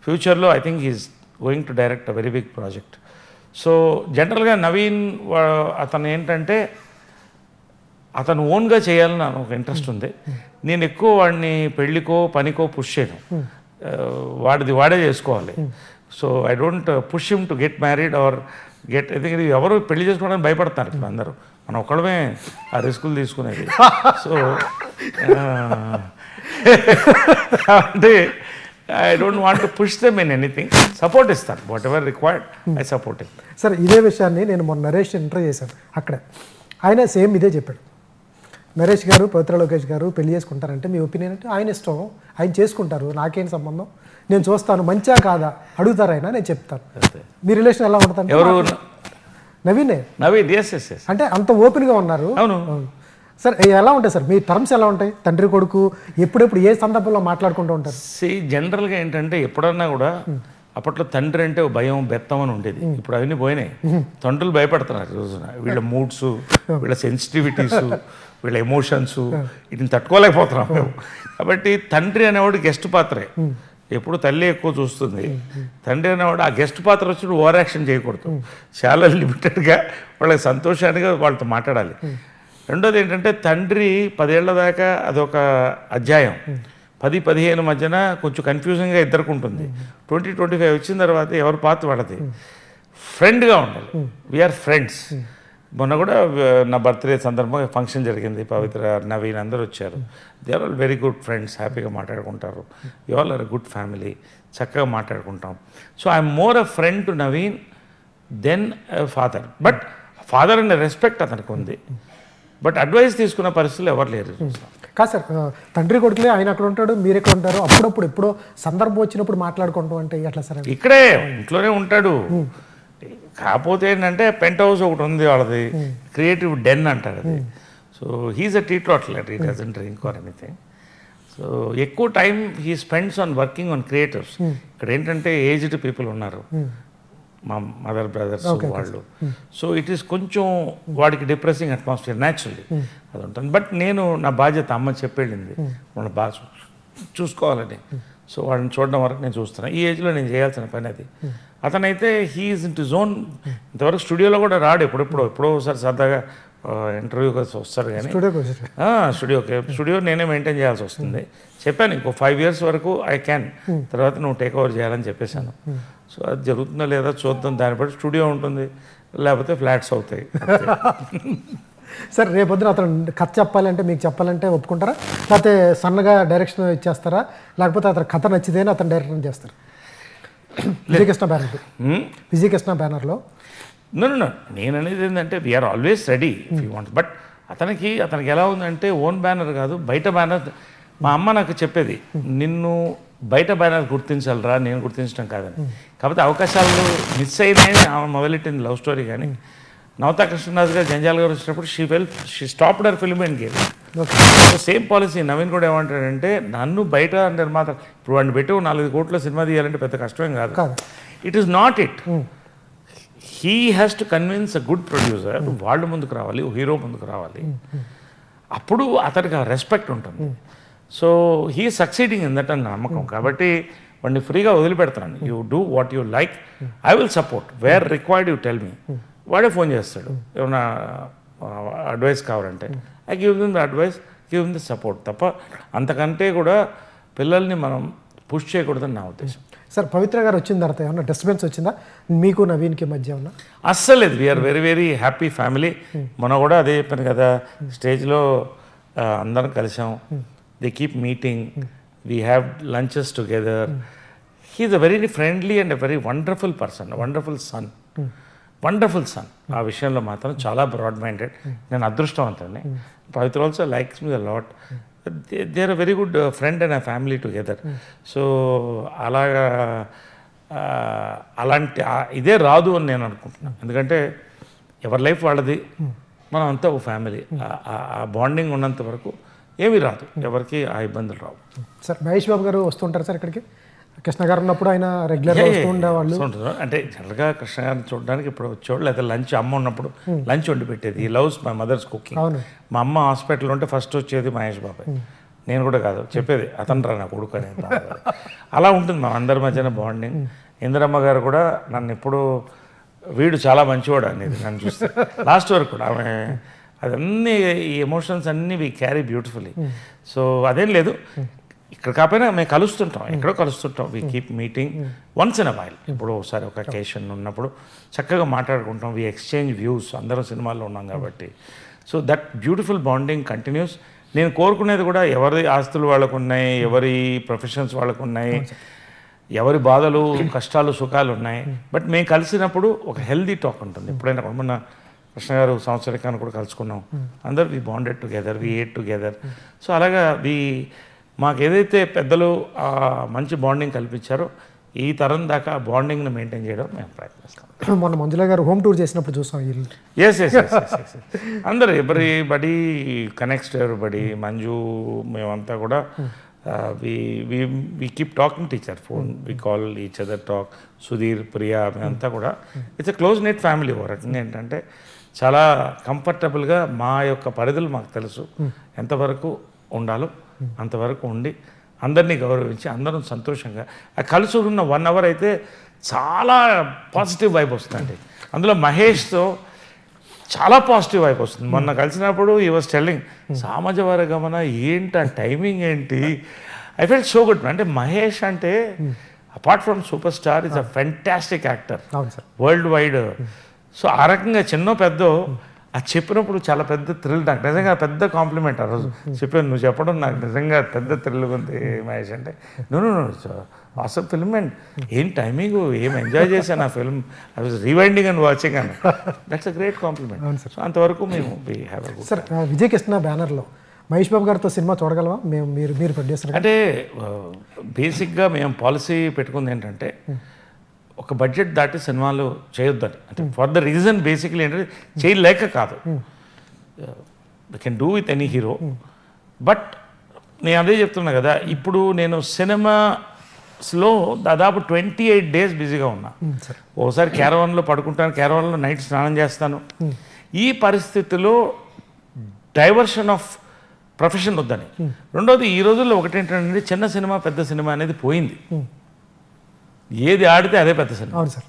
ఫ్యూచర్లో I think he's going to direct a very big project. So జనరల్గా నవీన్ అతను ఏంటంటే అతను ఓన్గా చేయాలని నాకు ఒక ఇంట్రెస్ట్ ఉంది. నేను ఎక్కువ వాడిని పెళ్ళికో పనికో పుష్ చేయను, వాడిది వాడే చేసుకోవాలి. So I don't push him to get married or get. ఎందుకంటే ఎవరు పెళ్లి చేసుకోవడానికి భయపడుతున్నారు ఇప్పుడు అందరూ, మనం ఒక్కడమే ఆ రిస్కులు తీసుకునేది. సో అంటే I don't want to push them in anything. Support ఇస్తాను, whatever required I support it. Sir ఇదే విషయాన్ని నేను మొన్న నరేష్ ఇంటర్వ్యూ చేశాను, అక్కడ ఆయన సేమ్ ఇదే చెప్పాడు. నరేష్ గారు, పవిత్ర లోకేష్ గారు పెళ్లి చేసుకుంటారంటే మీ ఒపీనియన్ అంటే ఆయన ఇష్టం, ఆయన చేసుకుంటారు, నాకేం సంబంధం, నేను చూస్తాను మంచిగా కాదా అడుగుతారు ఆయన, నేను చెప్తాను. మీ రిలేషన్ ఎలా ఉంటుంది? ఎవరు? నవీనే. Naveen, yes yes yes. అంటే అంత ఓపెన్గా ఉన్నారు. అవును సార్. ఎలా ఉంటాయి సార్ మీ టర్మ్స్, ఎలా ఉంటాయి? తండ్రి కొడుకు ఎప్పుడెప్పుడు ఏ సందర్భంలో మాట్లాడుకుంటూ ఉంటారు? జనరల్గా ఏంటంటే ఎప్పుడన్నా కూడా అప్పట్లో తండ్రి అంటే భయం, బెత్తం అని ఉండేది. ఇప్పుడు అవన్నీ పోయినాయి. తండ్రులు భయపడుతున్నారు ఈ రోజున. వీళ్ళ మూడ్స్, వీళ్ళ సెన్సిటివిటీస్, వీళ్ళ ఎమోషన్స్, వీటిని తట్టుకోలేకపోతున్నాం మేము. కాబట్టి తండ్రి అనేవాడు గెస్ట్ పాత్రే. ఎప్పుడు తల్లి ఎక్కువ చూస్తుంది, తండ్రి అనేవాడు ఆ గెస్ట్ పాత్ర వచ్చి ఓవర్ యాక్షన్ చేయకూడదు. చాలా లిమిటెడ్గా వాళ్ళకి సంతోషానికి వాళ్ళతో మాట్లాడాలి. రెండోది ఏంటంటే తండ్రి 10 ఏళ్ల దాకా అదొక అధ్యాయం, 10-15 మధ్యన కొంచెం కన్ఫ్యూజింగ్గా ఇద్దరికి ఉంటుంది. 20-25 వచ్చిన తర్వాత ఎవరు పాత పడది. ఫ్రెండ్గా ఉండాలి. We're friends. మొన్న కూడా నా బర్త్డే సందర్భంగా ఫంక్షన్ జరిగింది. పవిత్ర, నవీన్ అందరూ వచ్చారు. They are all very good friends. హ్యాపీగా మాట్లాడుకుంటారు. You all are a good family. చక్కగా మాట్లాడుకుంటాం. So I'm more a friend to Naveen then father. But father అనే రెస్పెక్ట్ అతనికి ఉంది. బట్ అడ్వైస్ తీసుకున్న పరిస్థితులు ఎవరు లేరు. కాదు సార్, తండ్రి కొడుకులే, ఆయన అక్కడ ఉంటాడు, మీరు ఎక్కడ ఉంటారు, అప్పుడప్పుడు ఎప్పుడో సందర్భం వచ్చినప్పుడు మాట్లాడుకుంటాం అంటే ఎట్లా సార్? ఇక్కడే ఇంట్లోనే ఉంటాడు. కాకపోతే ఏంటంటే పెంట్ హౌస్ ఒకటి ఉంది వాళ్ళది, క్రియేటివ్ డెన్ అంటారు అది. So he is a teetotaller. He doesn't drink or anything. So ఎక్కువ time he spends on working on creatives. ఇక్కడ ఏంటంటే ఏజ్డ్ పీపుల్ ఉన్నారు, మా మదర్ బ్రదర్స్ వాళ్ళు. సో ఇట్ ఈస్ కొంచెం వాడికి డిప్రెసింగ్ అట్మాస్ఫియర్ న్యాచురల్లీ అది ఉంటుంది. బట్ నేను నా బాధ్యత అమ్మ చెప్పేళ్ళింది వాళ్ళని బాగా చూసుకోవాలని. సో వాడిని చూడడం వరకు నేను చూస్తున్నాను. ఈ ఏజ్లో నేను చేయాల్సిన పని అది. అతనైతే హీఈస్ ఇన్ టు జోన్. ఇంతవరకు స్టూడియోలో కూడా రాడు. ఎప్పుడో ఒకసారి సరదాగా ఇంటర్వ్యూకి వస్తారు కానీ స్టూడియో నేనే మెయింటైన్ చేయాల్సి వస్తుంది. చెప్పాను ఇంకో 5 years వరకు ఐ క్యాన్, తర్వాత నువ్వు టేక్ ఓవర్ చేయాలని చెప్పేశాను. సో అది జరుగుతుందో లేదా చూద్దాం. దాన్ని బట్టి స్టూడియో ఉంటుంది, లేకపోతే ఫ్లాట్స్ అవుతాయి. సార్ రేపొద్దున అతను కథ చెప్పాలంటే మీకు చెప్పాలంటే ఒప్పుకుంటారా, లేకపోతే సన్నగా డైరెక్షన్ ఇచ్చేస్తారా, లేకపోతే అతను కథ నచ్చితేనే అతను డైరెక్షన్ చేస్తారు? విజయకృష్ణ బ్యానర్లో నో నేను అనేది ఏంటంటే we're always ready if you want. But అతనికి ఎలా ఉందంటే ఓన్ బ్యానర్ కాదు, బయట బ్యానర్. మా అమ్మ నాకు చెప్పేది, నిన్ను బయట బ్యానర్ గుర్తించాలరా, నేను గుర్తించడం కాదని. కాకపోతే అవకాశాలు మిస్ అయినాయని ఆమె మొదలెట్టింది లవ్ స్టోరీ. కానీ నవతా కృష్ణరాజు గారు, జంజాల్ గారు వచ్చినప్పుడు she stopped her film and game. Same policy Naveen కూడా ఏమంటాడంటే, నన్ను బయట నిర్మాత ఇప్పుడు వాడిని పెట్టి 4 కోట్ల సినిమా తీయాలంటే పెద్ద కష్టమేం కాదు. It is not it. He has to convince a good producer. వాళ్ళు ముందుకు రావాలి, హీరో ముందుకు రావాలి. అప్పుడు అతనికి ఆ రెస్పెక్ట్ ఉంటుంది. So he succeeding in that అని నమ్మకం. కాబట్టి వాడిని ఫ్రీగా వదిలిపెడతాను. You do what you like, I will support. Where required you tell me. వాడే ఫోన్ చేస్తాడు ఏమన్నా అడ్వైస్ కావాలంటే. I give them the advice, give them the support. తప్ప అంతకంటే కూడా పిల్లల్ని మనం పుష్ చేయకూడదని నా ఉద్దేశం. సార్ పవిత్ర గారు వచ్చిన తర్వాత ఏమన్నా డిస్టర్బెన్స్ వచ్చిందా మీకు నవీన్కి మధ్య ఏమన్నా? అస్సలు లేదు. We are very very happy family. మొన్న కూడా అదే చెప్పాను కదా, స్టేజ్లో అందరం కలిసాం. They keep meeting, we have lunches together. He is a very friendly and a very wonderful person, wonderful son. ఆ విషయంలో మాత్రం చాలా బ్రాడ్ మైండెడ్. నేను అదృష్టవంతుడిని. Pavitra also likes me a lot. They are a very good friend and a family together. So అలాంటి ఇదే రాదు అని నేను అనుకుంటున్నాను. ఎందుకంటే ఎవరి లైఫ్ వాళ్ళది, మనం అంతా ఒక ఫ్యామిలీ. ఆ బాండింగ్ ఉన్నంత వరకు ఏమీ రాదు, ఎవరికి ఆ ఇబ్బందులు రావు. సార్ మహేష్ బాబు గారు వస్తుంటారు సార్ ఇక్కడికి? కృష్ణ గారు ఉన్నప్పుడు ఆయన రెగ్యులర్గా వస్తూ ఉండేవాళ్ళు. అంటే జనరల్గా కృష్ణ గారిని చూడడానికి ఇప్పుడు వచ్చేవాళ్ళు, లేదా లంచ్ అమ్మ ఉన్నప్పుడు లంచ్ వండి పెట్టేది. ఈ లవ్స్ మై మదర్స్ కుకింగ్. మా అమ్మ హాస్పిటల్ ఉంటే ఫస్ట్ వచ్చేది మహేష్ బాబాయ్. నేను కూడా కాదు చెప్పేది, అతను రా నా కొడుకు అనేది. అలా ఉంటుంది మా అందరి మధ్యన బాండింగ్. ఇందిరమ్మ గారు కూడా నన్ను ఎప్పుడు వీడు చాలా మంచివాడు అనేది నన్ను చూస్తే లాస్ట్ వరకు కూడా. ఆమె అదన్నీ ఈ ఎమోషన్స్ అన్నీ వీ క్యారీ బ్యూటిఫుల్లీ. సో అదేం లేదు, ఇక్కడ కాకపోయినా మేము కలుస్తుంటాం, ఎక్కడో కలుస్తుంటాం. We keep meeting once in a while. ఇప్పుడు ఒకసారి ఒక అకేషన్ ఉన్నప్పుడు చక్కగా మాట్లాడుకుంటాం. We exchange views. అందరం సినిమాల్లో ఉన్నాం కాబట్టి. So that beautiful bonding continues. నేను కోరుకునేది కూడా, ఎవరి ఆస్తులు వాళ్ళకు ఉన్నాయి, ఎవరి ప్రొఫెషన్స్ వాళ్ళకు ఉన్నాయి, ఎవరి బాధలు కష్టాలు సుఖాలు ఉన్నాయి. బట్ మేము కలిసినప్పుడు ఒక హెల్దీ టాక్ ఉంటుంది. ఎప్పుడైనా మొన్న కృష్ణ గారు సంవత్సరికాన్ని కూడా కలుసుకున్నాం. అందరు we bonded together, we ate together. So అలాగా మాకు ఏదైతే పెద్దలు మంచి బాండింగ్ కల్పించారో, ఈ తరం దాకా ఆ బాండింగ్ని మెయింటైన్ చేయడం మేము ప్రయత్నిస్తాం. మొన్న మంజుల గారు హోమ్ టూర్ చేసినప్పుడు చూసాం. ఎస్ అందరు everybody connects to everybody. Manju మేమంతా కూడా we keep talking to each other, phone, we call each other, talk. Sudheer, Priya, మేమంతా కూడా it's a close net family. ఓ రకంగా ఏంటంటే చాలా కంఫర్టబుల్గా మా యొక్క పరిధులు మాకు తెలుసు. ఎంతవరకు ఉండాలో అంతవరకు ఉండి అందరినీ గౌరవించి అందరం సంతోషంగా కలిసి ఉన్న 1 hour అయితే చాలా పాజిటివ్ వైబ్ వస్తుందండి. అందులో మహేష్తో చాలా పాజిటివ్ వైబ్ వస్తుంది. మొన్న కలిసినప్పుడు ఈ వాజ్ టెల్లింగ్ సామాజ వర్గమన ఏంటి, ఆ టైమింగ్ ఏంటి, ఐ ఫెల్ట్ సో గుడ్. అంటే మహేష్ అంటే apart from super star is a fantastic actor అవును సార్. World wide. సో ఆ రకంగా చిన్న పెద్ద అది చెప్పినప్పుడు చాలా పెద్ద థ్రిల్, నాకు నిజంగా పెద్ద కాంప్లిమెంట్ ఆ రోజు చెప్పాను. నువ్వు చెప్పడం నాకు నిజంగా పెద్ద థ్రిల్ ఉంది మహేష్ అంటే. నో అసలు ఫిల్మ్ అండ్ ఏం టైమింగ్, ఏం ఎంజాయ్ చేశాను ఆ film. I was rewinding and watching అని. That's a great compliment. So అంతవరకు మేము we have a good. Sir Vijay Krishna బ్యానర్లో మహేష్ బాబు గారితో సినిమా చూడగలవా? మీరు ప్రొడ్యూసర్ అంటే బేసిక్గా మేము పాలసీ పెట్టుకుంది ఏంటంటే ఒక బడ్జెట్ దాటి సినిమాలు చేయొద్దని. అంటే ఫర్ ద రీజన్ బేసిక్లీ ఏంటంటే చేయలేక కాదు, we can do with any hero. But నేను అదే చెప్తున్నా కదా, ఇప్పుడు నేను సినిమాస్లో దాదాపు 28 days బిజీగా ఉన్నా. ఓసారి క్యారవాన్లో పడుకుంటాను, క్యారవాన్లో నైట్ స్నానం చేస్తాను. ఈ పరిస్థితిలో డైవర్షన్ ఆఫ్ ప్రొఫెషన్ వద్దని. రెండోది ఈ రోజుల్లో ఒకటేంటంటే చిన్న సినిమా పెద్ద సినిమా అనేది పోయింది. ఏది ఆడితే అదే పెద్ద సినిమా. అవును సార్.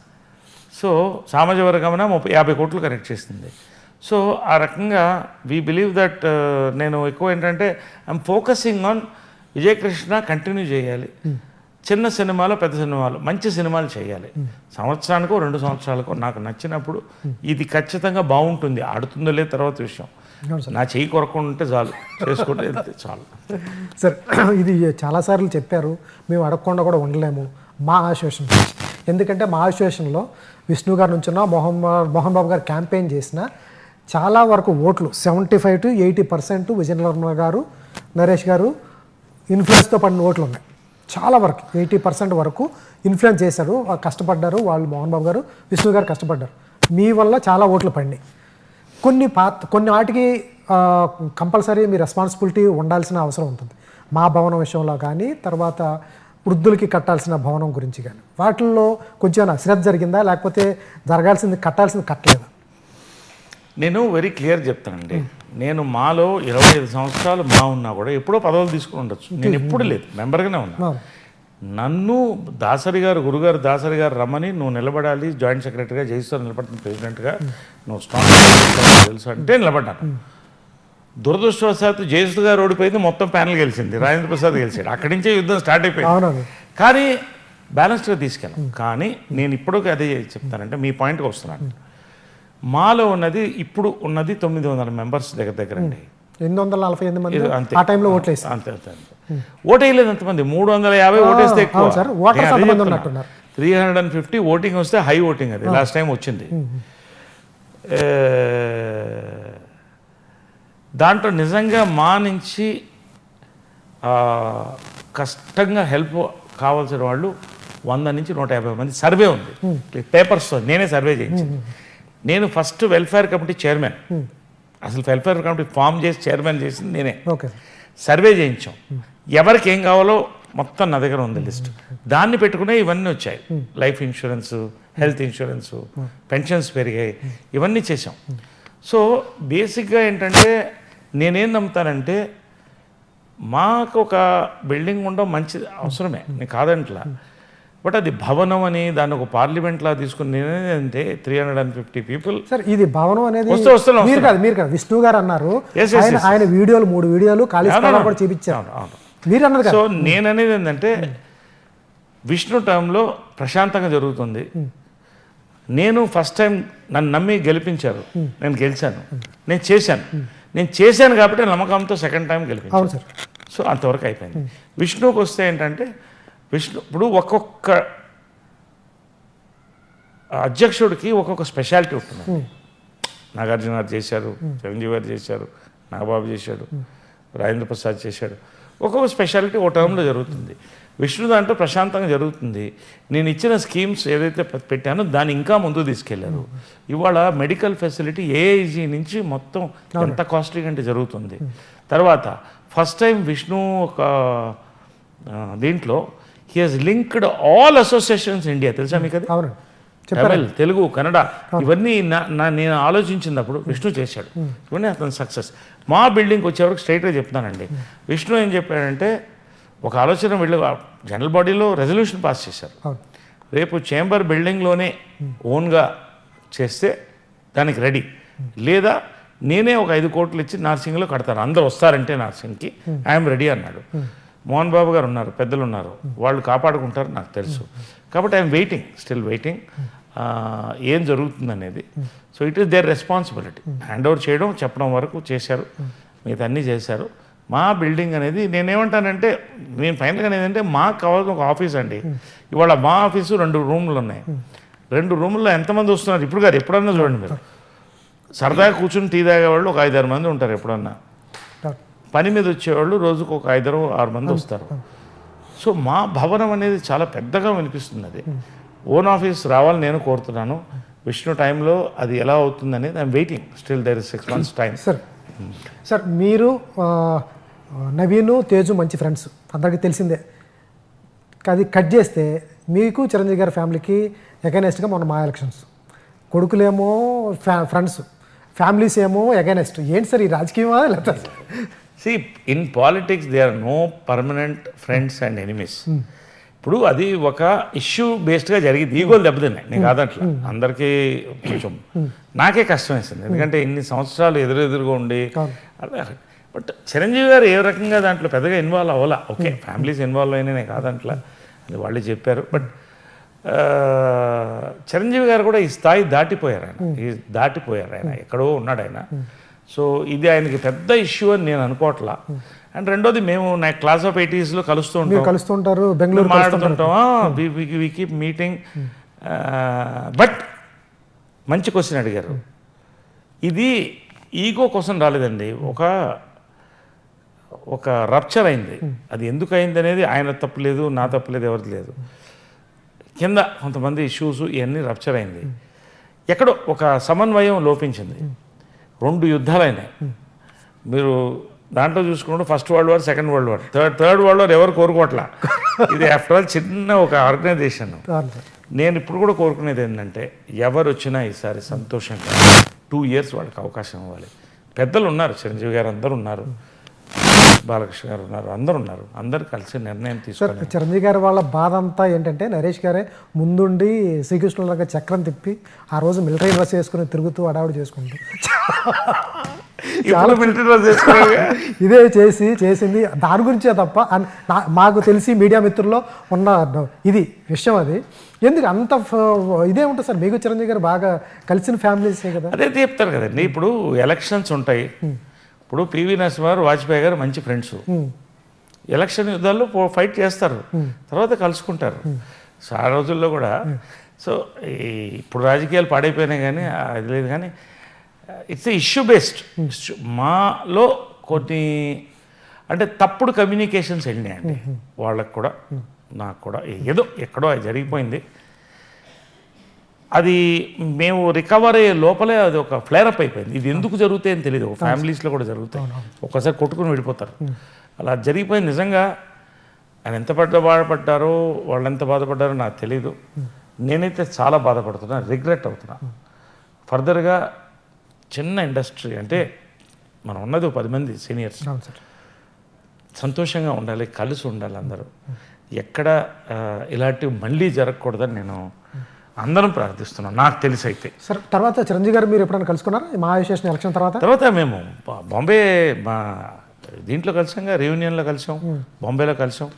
సో సామాజిక వర్గమన 50 కోట్లు కనెక్ట్ చేస్తుంది. సో ఆ రకంగా వీ బిలీవ్ దట్ నేను ఎక్కువ ఏంటంటే I'm focusing on Vijayakrishna continue చేయాలి. చిన్న సినిమాలో పెద్ద సినిమాలు మంచి సినిమాలు చేయాలి. సంవత్సరానికో 2 సంవత్సరాలకో నాకు నచ్చినప్పుడు ఇది ఖచ్చితంగా బాగుంటుంది. ఆడుతుందో లేదు తర్వాత విషయం. నా చెయ్యి కొరకుండా ఉంటే చాలు, చేసుకుంటే చాలు. సార్ ఇది చాలాసార్లు చెప్పారు, మేము అడగకుండా కూడా ఉండలేము మా అసోసియేషన్. ఎందుకంటే మా అసోసియేషన్లో విష్ణు గారి నుంచున్న మోహన్ బాబు గారు క్యాంపెయిన్ చేసిన చాలా వరకు ఓట్లు 75 to 80% విజయనగరం గారు, నరేష్ గారు ఇన్ఫ్లుయెన్స్తో పడిన ఓట్లు ఉన్నాయి. చాలా వరకు 80% వరకు ఇన్ఫ్లుయెన్స్ చేశారు, కష్టపడ్డారు వాళ్ళు. మోహన్ బాబు గారు, విష్ణు గారు కష్టపడ్డారు. మీ వల్ల చాలా ఓట్లు పడినాయి. కొన్ని వాటికి కంపల్సరీ మీ రెస్పాన్సిబిలిటీ ఉండాల్సిన అవసరం ఉంటుంది. మా భవనం విషయంలో కానీ, తర్వాత వృద్ధులకి కట్టాల్సిన భవనం గురించి కానీ, వాటిల్లో కొంచెం అశ్రద్ధ జరిగిందా, లేకపోతే జరగాల్సింది కట్టాల్సింది కట్టలేదా? నేను వెరీ క్లియర్ చెప్తానండి. నేను మాలో 25 సంవత్సరాలు మా ఉన్నా కూడా ఎప్పుడో పదవులు తీసుకుని ఉండొచ్చు. నేను ఎప్పుడు లేదు, మెంబర్గానే ఉన్నా. నన్ను దాసరి గారు, గురుగారు దాసరి గారు రమ్మని నువ్వు నిలబడాలి, జాయింట్ సెక్రటరీగా, జయిస్తారు నిలబడుతుంది ప్రెసిడెంట్గా, నువ్వు స్ట్రాంగ్ తెలుసు అంటే నిలబడ్డాను. దురదృష్టవశాత్తు జయసుధ గారు ఓడిపోయింది, మొత్తం ప్యానల్ గెలిచింది, రాజేంద్ర ప్రసాద్ గెలిచాడు. అక్కడి నుంచే యుద్ధం స్టార్ట్ అయిపోయింది. కానీ బ్యాలెన్స్గా తీసుకెళ్ళాం. కానీ నేను ఇప్పుడు అదే చెప్తానంటే మీ పాయింట్కి వస్తున్నాను. మాలో ఉన్నది ఇప్పుడు ఉన్నది 900 మెంబర్స్ దగ్గర అండి. 848 మంది ఆ టైంలో ఓట్లు వేస్తారు. అంతే. ఓటు వేయలేదు ఎంతమంది, 350 ఓటేస్తే ఎక్కువ. 350 ఓటింగ్ వస్తే హై ఓటింగ్, అది లాస్ట్ టైం వచ్చింది. దాంట్లో నిజంగా మా నుంచి కష్టంగా హెల్ప్ కావాల్సిన వాళ్ళు 100 నుంచి 150 మంది. సర్వే ఉంది, పేపర్స్తో నేనే సర్వే చేయించింది. నేను ఫస్ట్ వెల్ఫేర్ కమిటీ చైర్మన్, అసలు వెల్ఫేర్ కమిటీ ఫామ్ చేసి చైర్మన్ చేసింది నేనే. సర్వే చేయించాం, ఎవరికి ఏం కావాలో మొత్తం నా దగ్గర ఉంది లిస్ట్. దాన్ని పెట్టుకునే ఇవన్నీ వచ్చాయి. Life insurance, health insurance, pensions పెరిగాయి, ఇవన్నీ చేసాం. సో బేసిక్గా ఏంటంటే నేనేం నమ్ముతానంటే మాకు ఒక బిల్డింగ్ ఉండడం మంచిది, అవసరమే, నేను కాదంట్లా. బట్ అది భవనం అని దాన్ని ఒక పార్లమెంట్లా తీసుకుని నేనేంటే 350 పీపుల్. సార్ ఇది భవనం అనేది మీరు కాదు విష్ణు గారు అన్నారు. ఆయన 3 వీడియోలు ఖాళీ కూడా చూపించారు మీరు అన్నది. సో నేననేది ఏంటంటే విష్ణు టైంలో ప్రశాంతంగా జరుగుతుంది. నేను ఫస్ట్ టైం నన్ను నమ్మి గెలిపించారు, నేను గెలిచాను, నేను చేశాను కాబట్టి నమ్మకంతో సెకండ్ టైం గెలిపించాను. సో అంతవరకు అయిపోయింది. విష్ణుకి వస్తే ఏంటంటే ఇప్పుడు ఒక్కొక్క అధ్యక్షుడికి ఒక్కొక్క స్పెషాలిటీ ఉంటుంది. నాగార్జున గారు చేశారు, చిరంజీవి గారు చేశారు, నాగబాబు చేశాడు, రాజేంద్ర ప్రసాద్ చేశాడు. ఒక్కొక్క స్పెషాలిటీ ఒక టర్మ్లో జరుగుతుంది. విష్ణు దాంట్లో ప్రశాంతంగా జరుగుతుంది. నేను ఇచ్చిన స్కీమ్స్ ఏదైతే పెట్టానో దాన్ని ఇంకా ముందు తీసుకెళ్లారు. ఇవాళ మెడికల్ ఫెసిలిటీ ఏఐజీ నుంచి మొత్తం ఎంత కాస్ట్లీ అంటే జరుగుతుంది. తర్వాత ఫస్ట్ టైం విష్ణు ఒక దీంట్లో he has linked all associations India, తెలుసా మీకు? అది తమిళ్, తెలుగు, కన్నడ ఇవన్నీ నేను ఆలోచించినప్పుడు విష్ణు చేశాడు. ఇవన్నీ అతను సక్సెస్. మా బిల్డింగ్కి వచ్చేవరకు స్ట్రైట్గా చెప్తానండి, విష్ణు ఏం చెప్పాడంటే ఒక ఆలోచన వీళ్ళు జనరల్ బాడీలో రెజల్యూషన్ పాస్ చేశారు. రేపు చేంబర్ బిల్డింగ్లోనే ఓన్గా చేస్తే దానికి రెడీ, లేదా నేనే ఒక 5 కోట్లు ఇచ్చి నార్సింగ్లో కడతాను, అందరూ వస్తారంటే నార్సింగ్కి ఐఎమ్ రెడీ అన్నాడు. మోహన్ బాబు గారు ఉన్నారు, పెద్దలు ఉన్నారు, వాళ్ళు కాపాడుకుంటారు నాకు తెలుసు. కాబట్టి ఐఎమ్ వెయిటింగ్, స్టిల్ వెయిటింగ్ ఏం జరుగుతుంది అనేది. So it is there responsibility. Hand over చేయడం, చెప్పడం వరకు చేశారు, మిగతా అన్నీ చేశారు. మా బిల్డింగ్ అనేది నేనేమంటానంటే, నేను ఫైనల్గా ఏంటంటే మాకు కావాల్సిన ఒక ఆఫీస్ అండి. ఇవాళ మా ఆఫీసు 2 రూమ్లు ఉన్నాయి. 2 రూముల్లో ఎంతమంది వస్తున్నారు ఇప్పుడు గారు? ఎప్పుడన్నా చూడండి మీరు, సరదాగా కూర్చుని టీ తాగేవాళ్ళు ఒక 5-6 మంది ఉంటారు. ఎప్పుడన్నా పని మీద వచ్చేవాళ్ళు రోజుకు ఒక 5-6 మంది వస్తారు. సో మా భవనం అనేది చాలా పెద్దగా వినిపిస్తుంది. అది ఓన్ ఆఫీస్ రావాలని నేను కోరుతున్నాను. విష్ణు టైంలో అది ఎలా అవుతుంది అనేది I'm waiting. Still there is 6 months time. Sir మీరు నవీను, తేజు మంచి ఫ్రెండ్స్, అందరికీ తెలిసిందే. అది కట్ చేస్తే మీకు చిరంజీవి గారి ఫ్యామిలీకి ఎగైనెస్ట్గా మొన్న మా ఎలక్షన్స్, కొడుకులేమో ఫ్రెండ్స్, ఫ్యామిలీస్ ఏమో ఎగైనెస్ట్. ఏంటి సార్ ఈ రాజకీయమా లేదా? See, in politics there are no permanent friends and enemies. ఇప్పుడు అది ఒక ఇష్యూ బేస్డ్గా జరిగింది. ఈగోలు దెబ్బతిన్నాయి, నేను కాదంట్లా. అందరికీ కొంచెం నాకే కష్టం వేసింది, ఎందుకంటే ఇన్ని సంవత్సరాలు ఎదురుగా ఉండి. బట్ చిరంజీవి గారు ఏ రకంగా దాంట్లో పెద్దగా ఇన్వాల్వ్ అవ్వాలా. ఓకే, ఫ్యామిలీస్ ఇన్వాల్వ్ అయినా నేను కాదంట్లా, అది వాళ్ళే చెప్పారు. బట్ చిరంజీవి గారు కూడా ఈ స్థాయి దాటిపోయారు. ఆయన ఎక్కడో ఉన్నాడు ఆయన. సో ఇది ఆయనకి పెద్ద ఇష్యూ అని నేను అనుకోవట్లా. అండ్ రెండోది, మేము నా క్లాస్ ఆఫ్ 80sలో కలుస్తుంటారు, బెంగళూరు మాట్లాడుతుంటాం, వి కీప్ మీటింగ్. బట్ మంచి క్వశ్చన్ అడిగారు. ఇది ఈగో కోసం రాలేదండి, ఒక రప్చర్ అయింది. అది ఎందుకు అయింది అనేది ఆయన తప్పులేదు, నా తప్పులేదు, ఎవరిది లేదు. కింద కొంతమంది ఇష్యూస్ ఇవన్నీ రప్చర్ అయింది. ఎక్కడో ఒక సమన్వయం లోపించింది. 2 యుద్ధాలు అయినాయి. మీరు దాంట్లో చూసుకుంటే first world war, second world war, third world war ఎవరు కోరుకోవట్లా. ఇది ఆఫ్టర్ ఆల్ చిన్న ఒక ఆర్గనైజేషన్. నేను ఇప్పుడు కూడా కోరుకునేది ఏంటంటే, ఎవరు వచ్చినా ఈసారి సంతోషంగా 2 years వాళ్ళకి అవకాశం ఇవ్వాలి. పెద్దలు ఉన్నారు, చిరంజీవి గారు అందరూ ఉన్నారు, బాలకృష్ణ గారు ఉన్నారు, అందరూ ఉన్నారు. అందరు కలిసి నిర్ణయం తీసుకున్నారు. చిరంజీవి గారి వాళ్ళ బాధ అంతా ఏంటంటే, నరేష్ గారే ముందుండి శ్రీకృష్ణులాగా చక్రం తిప్పి ఆ రోజు మిలిటరీ డ్రెస్ వేసుకుని తిరుగుతూ అడావిడి చేసుకుంటూ చాలా మిలిటరీ డ్రెస్ వేసుకుని ఇదే చేసింది. దాని గురించే తప్ప మాకు తెలిసి మీడియా మిత్రుల్లో ఉన్న ఇది విషయం. అది ఎందుకు అంత ఇదే ఉంటుంది సార్? మీకు చిరంజీవి గారు బాగా కలిసిన ఫ్యామిలీసే కదా. అదే చెప్తారు కదండి. ఇప్పుడు ఎలక్షన్స్ ఉంటాయి. ఇప్పుడు పివి నరసింహారావు, వాజ్పేయి గారు మంచి ఫ్రెండ్స్. ఎలక్షన్ యుద్ధాల్లో ఫైట్ చేస్తారు, తర్వాత కలుసుకుంటారు. సో ఆ రోజుల్లో కూడా. సో ఇప్పుడు రాజకీయాలు పాడైపోయినాయి, కానీ అది లేదు. కానీ ఇట్స్ ఇష్యూ బేస్డ్. మాలో కొన్ని అంటే తప్పుడు కమ్యూనికేషన్స్ వెళ్ళినాయండి, వాళ్ళకు కూడా నాకు కూడా. ఏదో ఎక్కడో అది జరిగిపోయింది. అది మేము రికవర్ అయ్యే లోపలే అది ఒక ఫ్లేరప్ అయిపోయింది. ఇది ఎందుకు జరుగుతాయని తెలియదు. ఫ్యామిలీస్లో కూడా జరుగుతాయి, ఒక్కసారి కొట్టుకుని విడిపోతారు. అలా జరిగిపోయింది. నిజంగా ఆయన ఎంత బాధపడ్డారో, వాళ్ళు ఎంత బాధపడ్డారో నాకు తెలీదు. నేనైతే చాలా బాధపడుతున్నా, రిగ్రెట్ అవుతున్నా. ఫర్దర్గా చిన్న ఇండస్ట్రీ అంటే మనం ఉన్నది 10 మంది సీనియర్స్, సంతోషంగా ఉండాలి, కలిసి ఉండాలి అందరూ. ఎక్కడ ఇలాంటివి మళ్ళీ జరగకూడదని నేను అందరం ప్రార్థిస్తున్నాం, నాకు తెలిసి అయితే. సార్ తర్వాత చిరంజీవి గారు మీరు ఎప్పుడైనా కలుసుకున్నారా మహావిశేషణ ఎలక్షన్ తర్వాత? మేము బాంబే మా దీంట్లో కలిసాంగా, రియూనియన్లో కలిసాం, బాంబేలో కలిసాం.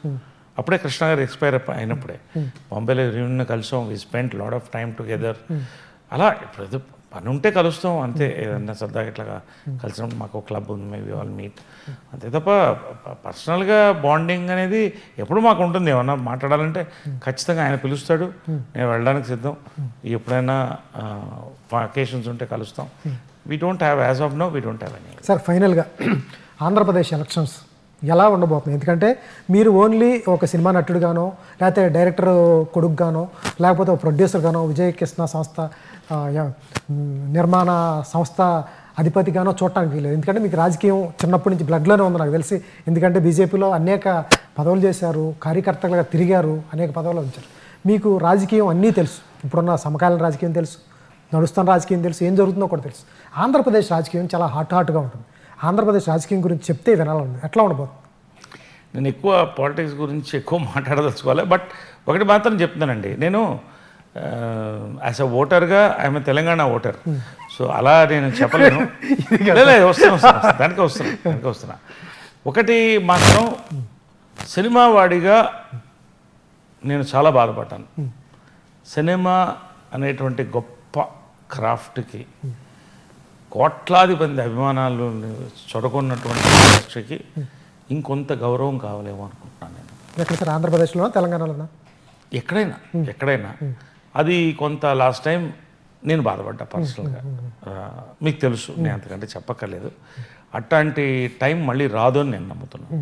అప్పుడే కృష్ణ గారు ఎక్స్పైర్ అయినప్పుడే బాంబేలో రియూనియన్ కలిసాం. We spent lot of time together. అలా ఇప్పుడు పని ఉంటే కలుస్తాం అంతే, ఏదన్నా సరదాగా ఇట్లాగా కలిసినప్పుడు. మాకు ఒక క్లబ్ ఉంది, మేబీ ఆల్ మీట్, అంతే తప్ప పర్సనల్గా బాండింగ్ అనేది ఎప్పుడు మాకు ఉంటుంది. ఏమన్నా మాట్లాడాలంటే ఖచ్చితంగా ఆయన పిలుస్తాడు, నేను వెళ్ళడానికి సిద్ధం. ఎప్పుడైనా అకేషన్స్ ఉంటే కలుస్తాం. We don't have, as of now we don't have any. Sir ఫైనల్గా ఆంధ్రప్రదేశ్ ఎలక్షన్స్ ఎలా ఉండబోతుంది? ఎందుకంటే మీరు ఓన్లీ ఒక సినిమా నటుడుగానో, లేకపోతే డైరెక్టర్ కొడుకుగానో, లేకపోతే ఒక ప్రొడ్యూసర్గానో, విజయ్ కృష్ణ సంస్థ నిర్మాణ సంస్థ అధిపతిగానో చూడటానికి లేదు. ఎందుకంటే మీకు రాజకీయం చిన్నప్పటి నుంచి బ్లడ్లోనే ఉంది నాకు తెలిసి. ఎందుకంటే బీజేపీలో అనేక పదవులు చేశారు, కార్యకర్తలుగా తిరిగారు, అనేక పదవులు ఉంచారు. మీకు రాజకీయం అన్నీ తెలుసు. ఇప్పుడున్న సమకాలీన రాజకీయం తెలుసు, నడుస్తున్న రాజకీయం తెలుసు, ఏం జరుగుతుందో కూడా తెలుసు. ఆంధ్రప్రదేశ్ రాజకీయం చాలా హాట్గా ఉంటుంది. ఆంధ్రప్రదేశ్ రాజకీయం గురించి చెప్తే వినాలని ఎట్లా ఉండబోతుంది? నేను ఎక్కువ పాలిటిక్స్ గురించి ఎక్కువ మాట్లాడదలుచుకోవాలి. బట్ ఒకటి మాత్రం చెప్తున్నానండి, నేను యాజ్ అ ఓటర్గా ఐఎమ్ తెలంగాణ ఓటర్. సో అలా నేను చెప్పలేను. దానికే వస్తున్నా. ఒకటి మాత్రం సినిమా వాడిగా నేను చాలా బాధపడ్డాను. సినిమా అనేటువంటి గొప్ప క్రాఫ్ట్కి కోట్లాది మంది అభిమానాలు చొరగొన్నటువంటి ఇండస్ట్రీకి ఇంకొంత గౌరవం కావాలేమో అనుకుంటున్నాను నేను. ఎక్కడ సార్, ఆంధ్రప్రదేశ్లోనా తెలంగాణలోనా? ఎక్కడైనా అది కొంత లాస్ట్ టైం నేను బాధపడ్డా పర్సనల్గా. మీకు తెలుసు, నేను అంతకంటే చెప్పక్కర్లేదు. అట్లాంటి టైం మళ్ళీ రాదు అని నేను నమ్ముతున్నాను.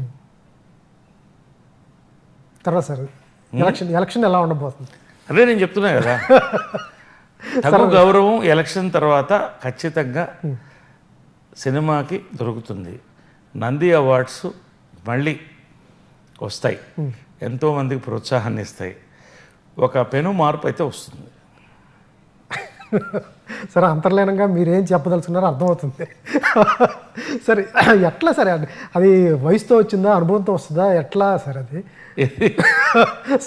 తర్వాత సార్ ఎలక్షన్ ఎలా ఉండబోతుంది? అదే నేను చెప్తున్నా కదా, తగు గౌరవం ఎలక్షన్ తర్వాత ఖచ్చితంగా సినిమాకి దొరుకుతుంది. నంది అవార్డ్స్ మళ్ళీ వస్తాయి, ఎంతోమందికి ప్రోత్సాహాన్ని ఇస్తాయి. ఒక పెను మార్పు అయితే వస్తుంది. సరే, అంతర్లీనంగా మీరేం చెప్పదలుచున్నారో అర్థమవుతుంది. సరే, ఎట్లా సరే అది వయసుతో వచ్చిందా, అనుభవంతో వస్తుందా, ఎట్లా సార్ అది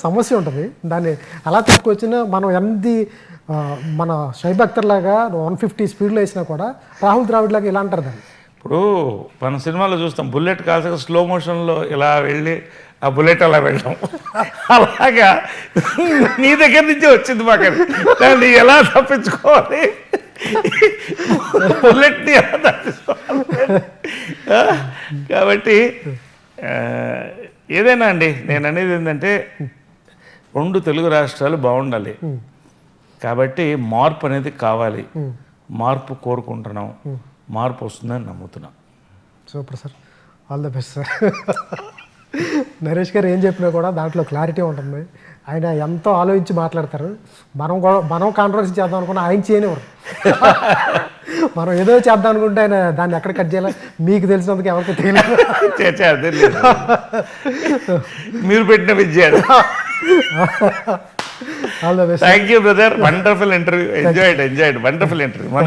సమస్య ఉంటుంది. దాన్ని అలా తీసుకొచ్చినా మనం మన షైబ్ అఖ్తర్ లాగా 150 స్పీడ్లో వేసినా కూడా రాహుల్ ద్రావిడ్ లాగా ఇలా అంటారు దాన్ని. ఇప్పుడు మన సినిమాలో చూస్తాం, బుల్లెట్ కాల్చగా స్లో మోషన్లో ఇలా వెళ్ళి ఆ బుల్లెట్ అలా వెళ్ళాం. అలాగా నీ దగ్గర నుంచే వచ్చింది మాకు. దాన్ని ఎలా తప్పించుకోవాలి, బుల్లెట్ని ఎలా తప్పించుకోవాలి. కాబట్టి ఏదైనా అండి, నేను అనేది ఏంటంటే 2 తెలుగు రాష్ట్రాలు బాగుండాలి. కాబట్టి మార్పు అనేది కావాలి. మార్పు కోరుకుంటున్నాం, మార్పు వస్తుందని నమ్ముతున్నాం. Super sir, all the best sir. Naresh గారు ఏం చెప్పినా కూడా దాంట్లో క్లారిటీ ఉంటుంది. ఆయన ఎంతో ఆలోచించి మాట్లాడతారు. మనం కాంట్రవర్సీ చేద్దాం అనుకున్నా ఆయన చేయనివ్వరు. మనం ఏదో చేద్దాం అనుకుంటే ఆయన దాన్ని ఎక్కడ కట్ చేయాలి మీకు తెలిసినందుకు ఎవరికి తెలియదు. మీరు పెట్టిన విద్య. All the best. Thank you brother, wonderful interview, enjoyed wonderful interview.